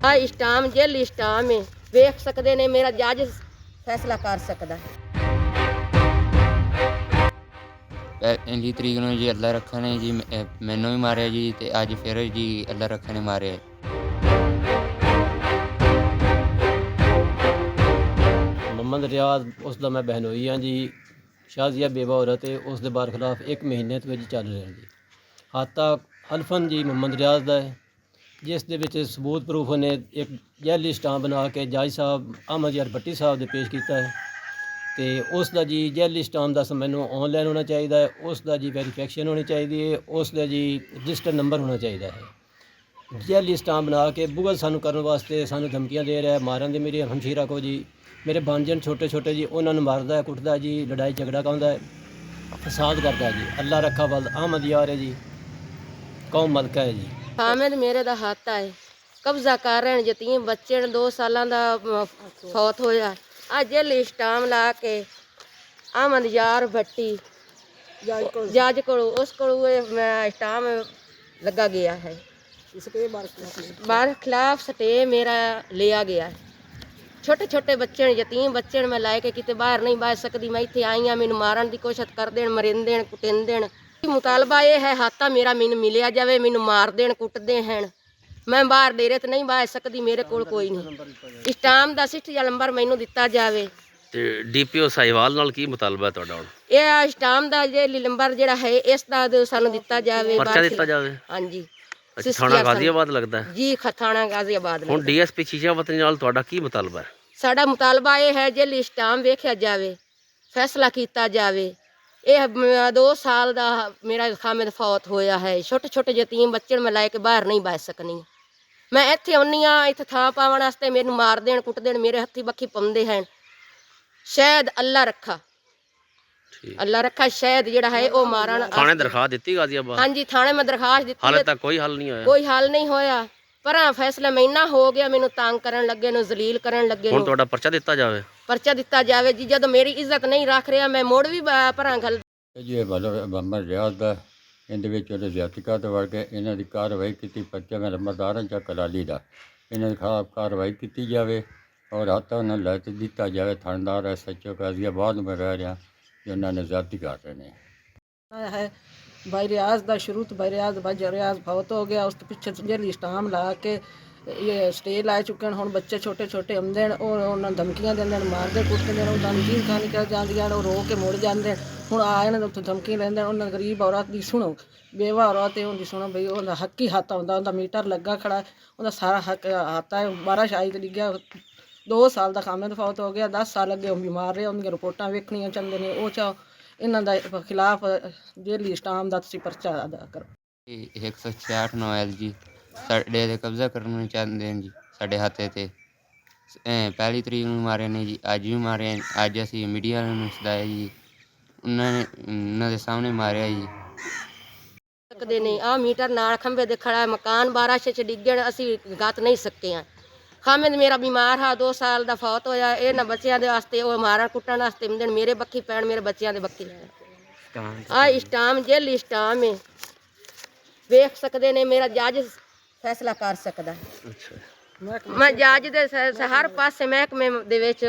ਆ ਇਸਟਾਮ ਜੇਲ ਇਸਟਾਮ ਹੈ, ਵੇਖ ਸਕਦੇ ਨੇ, ਮੇਰਾ ਜੱਜ ਫੈਸਲਾ ਕਰ ਸਕਦਾ ਹੈ। ਪਹਿਲੀ ਤਰੀਕ ਨੂੰ ਜੀ ਅੱਲਾ ਰੱਖਾ ਨੇ ਜੀ ਮੈਨੂੰ ਵੀ ਮਾਰਿਆ ਜੀ, ਤੇ ਅੱਜ ਫਿਰ ਜੀ ਅੱਲਾ ਰੱਖਾ ਨੇ ਮਾਰਿਆ। ਮੁਹੰਮਦ ਰਿਆਜ਼ ਉਸ ਦਾ ਮੈਂ ਬਹਿਨੋਈ ਹਾਂ ਜੀ। ਸ਼ਾਜ਼ੀਆ ਬੇਵਾ ਔਰਤ ਹੈ, ਉਸ ਦੇ ਬਾਰ ਖਿਲਾਫ 1 ਮਹੀਨੇ ਤੋਂ ਵਿੱਚ ਚੱਲ ਰਿਹਾ ਜੀ। ਹਾਤਾ ਹਲਫਨ ਜੀ ਮੁਹੰਮਦ ਰਿਆਜ਼ ਦਾ ਹੈ, ਜਿਸ ਦੇ ਵਿੱਚ ਸਬੂਤ ਪ੍ਰੂਫ ਨੇ ਇੱਕ ਜੈਲੀ ਸਟਾਮ ਬਣਾ ਕੇ ਜੱਜ ਸਾਹਿਬ ਅਹਿਮਦ ਯਾਰ ਭੱਟੀ ਸਾਹਿਬ ਦੇ ਪੇਸ਼ ਕੀਤਾ ਹੈ। ਤੇ ਉਸ ਦਾ ਜੀ ਜੈਲੀ ਸਟਾਮ ਦਾ ਮੈਨੂੰ ਆਨਲਾਈਨ ਹੋਣਾ ਚਾਹੀਦਾ ਹੈ, ਉਸ ਦਾ ਜੀ ਵੈਰੀਫਿਕੇਸ਼ਨ ਹੋਣੀ ਚਾਹੀਦੀ ਹੈ, ਉਸ ਦਾ ਜੀ ਰਜਿਸਟਰ ਨੰਬਰ ਹੋਣਾ ਚਾਹੀਦਾ ਹੈ। ਜੈਲੀ ਸਟਾਮ ਬਣਾ ਕੇ ਬੁਗਲ ਸਾਨੂੰ ਕਰਨ ਵਾਸਤੇ ਸਾਨੂੰ ਧਮਕੀਆਂ ਦੇ ਰਿਹਾ, ਮਾਰਨ ਦੀ। ਮੇਰੀ ਹਮਸ਼ੀਰਾ ਕੋ ਜੀ ਮੇਰੇ ਬਾਂਝਣ ਛੋਟੇ ਛੋਟੇ ਜੀ, ਉਹਨਾਂ ਨੂੰ ਮਾਰਦਾ ਹੈ, ਕੁੱਟਦਾ ਜੀ, ਲੜਾਈ ਝਗੜਾ ਕਰਦਾ ਹੈ, ਫਸਾਦ ਕਰਦਾ ਜੀ। ਅੱਲਾ ਰੱਖਾ ਵਲ ਅਹਿਮਦ ਯਾਰ ਹੈ ਜੀ, ਕੌਮ ਮਲਕਾ ਹੈ ਜੀ। ਹਾਮਿਦ ਮੇਰੇ ਦਾ ਹੱਥ ਹੈ, ਕਬਜ਼ਾ ਕਰ ਰਹੇ ਨੇ। ਯਤੀਮ ਬੱਚੇ ਨੇ 2 ਸਾਲਾਂ ਦਾ ਫੌਤ ਹੋਇਆ। ਅੱਜ ਜੇਲ ਇਸਟਾਮ ਲਾ ਕੇ ਅਹਿਮਦ ਯਾਰ ਭੱਟੀ ਜੱਜ ਕੋਲ ਉਸ ਕੋਲ ਇਸਟਾਮ ਲੱਗਾ ਗਿਆ ਹੈ। इसके बार खिलाफ स्टे मेरा लिया गया है। छोटे छोटे बच्चे यतीम बच्चे मैं लाए के किते बाहर नहीं बह सकती। मैं इतने आई हाँ, मैनू मारन की कोशिश कर देन, मरिंद देन, कुटिन देन। मुतालबा ये है हाथा मेरा मैनू मिलिया जाए, मैनू मार देन, कुटते हैं। मैं बाहर डेरे तो नहीं बह सकती, मेरे कोल कोई नहीं। स्टाम का सिस्ट या नंबर मैनू दिता जाए। ਤੇ ਡੀਪੀਓ ਸਾਈਵਾਲ ਨਾਲ ਕੀ ਮੁਤਾਲਬਾ ਹੈ ਤੁਹਾਡਾ ਹੁਣ? ਇਹ ਸਟਾਮ ਦਾ ਜੇ ਨੰਬਰ ਜਿਹੜਾ ਹੈ ਇਸ ਦਾ ਸਾਨੂੰ ਦਿੱਤਾ ਜਾਵੇ, ਪਰਚਾ ਦਿੱਤਾ ਜਾਵੇ। ਹਾਂਜੀ। ਥਾਣਾ ਗਾਜ਼ੀਆਬਾਦ ਲੱਗਦਾ ਹੈ ਜੀ, ਥਾਣਾ ਗਾਜ਼ੀਆਬਾਦ। ਹੁਣ ਡੀਐਸਪੀ ਸ਼ੀਸ਼ਾਵਤਨੀ ਨਾਲ ਤੁਹਾਡਾ ਕੀ ਮੁਤਾਲਬਾ ਹੈ? ਸਾਡਾ ਮੁਤਾਲਬਾ ਇਹ ਹੈ ਜੇ ਸਟਾਮ ਵੇਖਿਆ ਜਾਵੇ, ਫੈਸਲਾ ਕੀਤਾ ਜਾਵੇ। ਇਹ 2 ਸਾਲ ਦਾ ਮੇਰਾ ਖਾਮਦ ਫੌਤ ਹੋਇਆ ਹੈ। ਛੋਟੇ ਛੋਟੇ ਯਤੀਮ ਬੱਚੇ ਮੈਂ ਲੈ ਕੇ ਬਾਹਰ ਨਹੀਂ ਬਹਿ ਸਕਣੀ। ਮੈਂ ਇੱਥੇ ਆਉਂਦੀ ਹਾਂ, ਇੱਥੇ ਥਾਂ ਪਾਉਣ ਵਾਸਤੇ ਮੈਨੂੰ ਮਾਰ ਦੇਣ, ਕੁੱਟ ਦੇਣ, ਮੇਰੇ ਹੱਥੀ ਬੱਖੀ ਪਾਉਂਦੇ ਹਨ। ਸ਼ਾਇਦ ਅੱਲਾ ਰੱਖਾ, ਅੱਲਾ ਰੱਖਾ ਸ਼ਾਇਦ ਜਿਹੜਾ ਹੈ ਉਹ ਮਾਰਨ। ਥਾਣੇ ਦਰਖਾਸਤ ਦਿੱਤੀ ਗਾਜ਼ੀਆਬਾਦ? ਹਾਂਜੀ, ਥਾਣੇ ਮੈਂ ਦਰਖਾਸਤ ਦਿੱਤੀ। ਹਾਲੇ ਤੱਕ ਕੋਈ ਹੱਲ ਨਹੀਂ ਹੋਇਆ? ਕੋਈ ਹੱਲ ਨਹੀਂ ਹੋਇਆ। ਪਰ ਫੈਸਲਾ ਮਹੀਨਾ ਹੋ ਗਿਆ, ਮੈਨੂੰ ਤੰਗ ਕਰਨ ਲੱਗੇ ਨੂੰ, ਜ਼ਲੀਲ ਕਰਨ ਲੱਗੇ ਨੂੰ। ਹੁਣ ਤੁਹਾਡਾ ਪਰਚਾ ਦਿੱਤਾ ਜਾਵੇ? ਪਰਚਾ ਦਿੱਤਾ ਜਾਵੇ ਜੀ। ਜਦੋਂ ਮੇਰੀ ਇੱਜ਼ਤ ਨਹੀਂ ਰੱਖ ਰਿਹਾ, ਮੈਂ ਮੁੜ ਵੀ ਭਰਾਂ ਗੱਲ। ਜੀ ਮੁਹੰਮਦ ਰਿਆਜ਼ ਦਾ, ਇਹਦੇ ਵਿੱਚ ਉਹਦੇ ਜ਼ਿਆਦਤੀਕਾਰ ਤੋਂ ਵੜ ਕੇ ਇਹਨਾਂ ਦੀ ਕਾਰਵਾਈ ਕੀਤੀ। ਪਰਚਾ ਮੈਂ ਲੰਬਰਦਾਰਾਂ ਜਾਂ ਕਲਾਲੀ ਦਾ, ਇਹਨਾਂ ਦੇ ਖਿਲਾਫ ਕਾਰਵਾਈ ਕੀਤੀ ਜਾਵੇ ਔਰ ਹਾਤਾ ਉਹਨਾਂ ਨੂੰ ਲੈ ਕੇ ਦਿੱਤਾ ਜਾਵੇ। ਥਾਣੇਦਾਰ SHO ਗਾਜ਼ੀਆਬਾਦ में रह रहा जिन्होंने ने ज़्यादती कर रहे हैं है। भाई रियाज का शुरू तो भाई रियाज फौत हो गया, उस पिछे जेल स्टाम ला के ये स्टे ला चुके हैं। हुण बच्चे छोटे छोटे आते हैं, उन्होंने धमकियां देंगे, मारते कुटते हैं, नमकीन खानी कर जाती, रो के मुड़ जाते हैं। हुण आए ने उत्थे धमकी लेंदे। उन्होंने गरीब औरत की सुनो, बेवा औरत है उनकी सुनो बई, उनका हक ही हत्थ आउंदा, उनका मीटर लगा खड़ा, उनका सारा हक हाता है। 12 शाही ते डिग्या। 2 साल का खामद फौत हो गया, 10 साल अगे बीमार रहे। उनकी रिपोर्टां वेखणियां चाहते हैं, वो चाहो इन्हां दा खिलाफ जेली स्टाम दा तुसीं परचा अदा करो। 166 ਨੋਐਲ ਜੀ ਸਾਡੇ ਤੇ ਕਬਜ਼ਾ ਕਰਨਾ ਚਾਹੁੰਦੇ ਨੇ ਜੀ, ਸਾਡੇ ਹੱਥੇ ਤੇ। ਪਹਿਲੀ ਤਰੀਕ ਨੂੰ ਮਾਰੇ ਨੇ ਜੀ, ਅੱਜ ਵੀ ਮਾਰੇ। ਅੱਜ ਅਸੀਂ ਮੀਡੀਆ ਵਾਲਿਆਂ ਨੂੰ ਸਦਾਇਆ ਜੀ, ਉਹਨਾਂ ਦੇ ਸਾਹਮਣੇ ਮਾਰਿਆ ਜੀ। ਸਕਦੇ ਨਹੀਂ, ਆ ਮੀਟਰ ਨਾਲ ਖੰਭੇ ਦੇ ਖੜਾ, ਮਕਾਨ 12 ਚ ਡਿੱਗਣ, ਅਸੀਂ ਗੱਤ ਨਹੀਂ ਸਕੇ ਹਾਂ। ਖਾਮਦ ਮੇਰਾ ਬਿਮਾਰ ਹਾਂ, 2 ਸਾਲ ਦਾ ਫੌਤ ਹੋਇਆ। ਇਹ ਨਾ ਬੱਚਿਆਂ ਦੇ ਵਾਸਤੇ ਉਹ ਮਾਰਨ ਕੁੱਟਣ ਵਾਸਤੇ ਹੁੰਦੇ ਨੇ, ਮੇਰੇ ਬੱਖੀ ਪੈਣ, ਮੇਰੇ ਬੱਚਿਆਂ ਦੇ ਬੱਖੀ ਲੈਣ। ਆ ਇਸਟਾਮ ਜੇਲ ਇਸਟਾਮ ਹੈ, ਵੇਖ ਸਕਦੇ ਨੇ, ਮੇਰਾ ਜੱਜ ਫੈਸਲਾ ਕਰ ਸਕਦਾ। ਮੈਂ ਜੱਜ ਦੇ ਹਰ ਪਾਸੇ ਮਹਿਕਮੇ ਦੇ ਵਿੱਚ